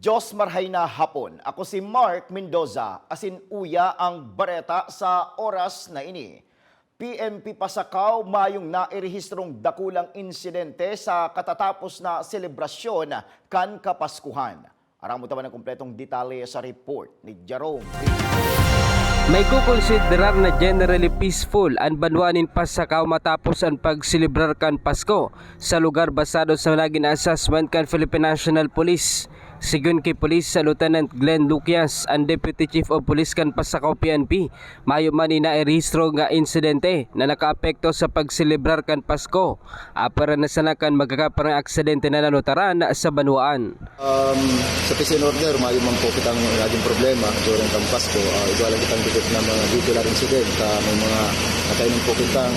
Diyos marhay na hapon. Ako si Mark Mendoza, asin uya ang bareta sa oras na ini. PNP Pasakaw mayong nairehistrong dakulang insidente sa katatapos na selebrasyon kan Kapaskuhan. Aram mo taman ng kompletong detalye sa report ni Jerome. May kukonsiderar na generally peaceful ang Banwanin Pasakaw matapos ang pagselebrar kan Pasko sa lugar basado sa naging assessment kan Philippine National Police. Sigun kay Police sa Lieutenant Glenn Lucias, ang Deputy Chief of Police kan Pasakaw PNP, mayo man inairehistro nga insidente na nakaapekto sa pagselebrar kan Pasko. Para nasanakan magkakaparang aksidente na nanutaran sa Banwaan. Sa peace and order, mayo man po kitang naging problema during kang Pasko. Ito lang kitang dikit na mga vehicular incident. May mga nakainom po kitang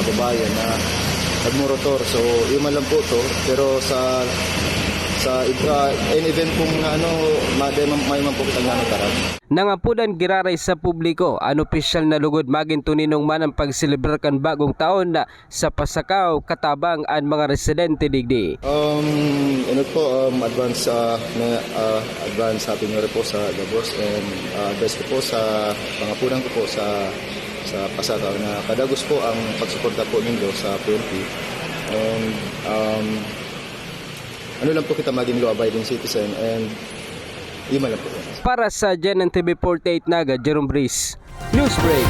kababayan na nagmorotor. So, yun man lang po to. Pero sa event pong may man po kitang nanutaran. Nangapudan giraray sa publiko ang opisyal na lugod maging tuninong man ang pagselebrar kan bagong taon na sa Pasakaw katabang ang mga residente digdi. Advance happy new year po sa Gabos and best ko po sa pangapunan ko po sa Pasakaw na kadagos po ang pagsuporta po nindo sa PNP. And lang po kita maging law-abiding citizen and yun lang po. Para sa GNN TV 48 Naga, Jerome Breeze, Newsbreak.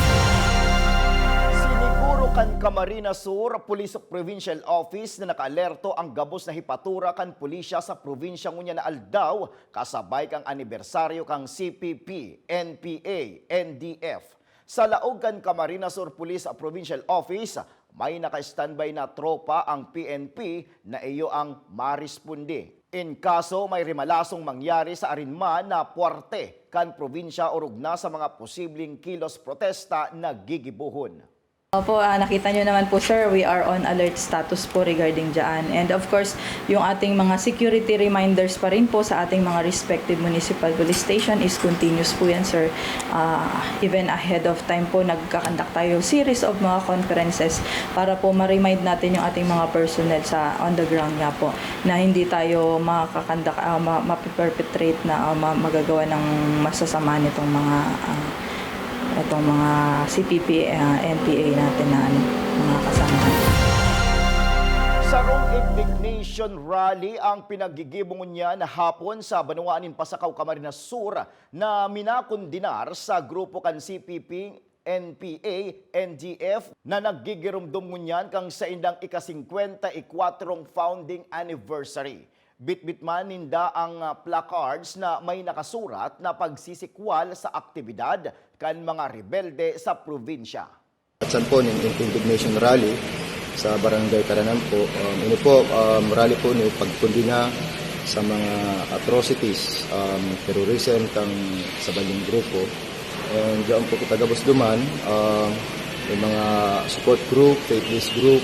Siniguro kan Camarines Sur Police Provincial Office na nakaalerto ang gabos na hipatura kan pulisya sa probinsya ngunya na Aldaw kasabay kang anibersaryo kang CPP, NPA, NDF. Sa laog kan Camarines Sur Police Provincial Office, may naka-standby na tropa ang PNP na iyo ang marisponde. In kaso may rimalasong mangyari sa arinman na puwarte kan probinsya o rugna sa mga posibleng kilos protesta na gigibuhon. Opo, nakita nyo naman po sir, we are on alert status po regarding dyan. And of course, yung ating mga security reminders pa rin po sa ating mga respective municipal police station is continuous po yan sir. Even ahead of time po, nagkakandak tayo series of mga conferences para po ma-remind natin yung ating mga personnel sa on the ground nga po na hindi tayo makakandak, mapiperpetrate na magagawa ng masasama nitong mga itong mga CPP, NPA natin na mga kasamahan. Sa Rome Indignation Rally ang pinagigibong niya na hapon sa Banwaanin Pasakaw, Camarines Sur na minakondinar sa grupo kan CPP, NPA, NDF na naggigirumdum ngunyan kang sa indang ika-54 founding anniversary. Bitbit man ninda ang placards na may nakasurat na pagsisikwal sa aktibidad kan mga rebelde sa probinsya. At saan po ng indignation rally sa Barangay Karanan po, rally po ni pagkundina sa mga atrocities, terrorism kang sa baling grupo. And diyan po kita gabos duman, yung mga support group, faith-based group,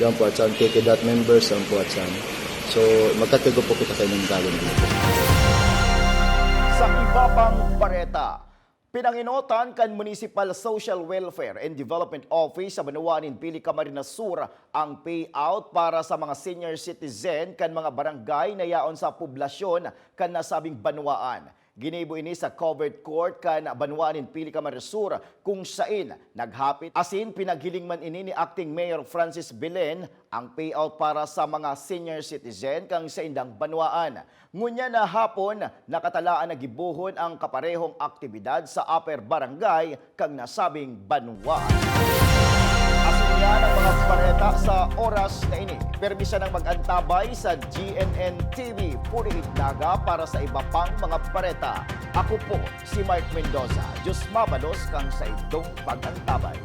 diyan po at saan KK.dot members, diyan po at saan. So, magkatigo po kita kayo ng galon dito. Sa iba pang bareta, pinanginotan kan Municipal Social Welfare and Development Office sa Banwaanin Pili, Camarines Sur ang payout para sa mga senior citizen kan mga barangay na yaon sa poblasyon kan nasabing banwaan. Ginibo ini sa covered court kan Banwaanin Pili, Camarines Sur kung sain naghapit asin pinaghiling man ini ni Acting Mayor Francis Belen ang payout para sa mga senior citizen kang sa indang banwaan. Ngunya na hapon nakatalaan na gibuhon ang kaparehong aktibidad sa upper barangay kang nasabing banwaan. Asin yan ang mga pareta sa oras na ini. Permisa ng mag-antabay sa GNN TV 48 Naga para sa iba pang mga pareta. Ako po si Mark Mendoza. Diyos mabalos kang sa itong pag-antabay.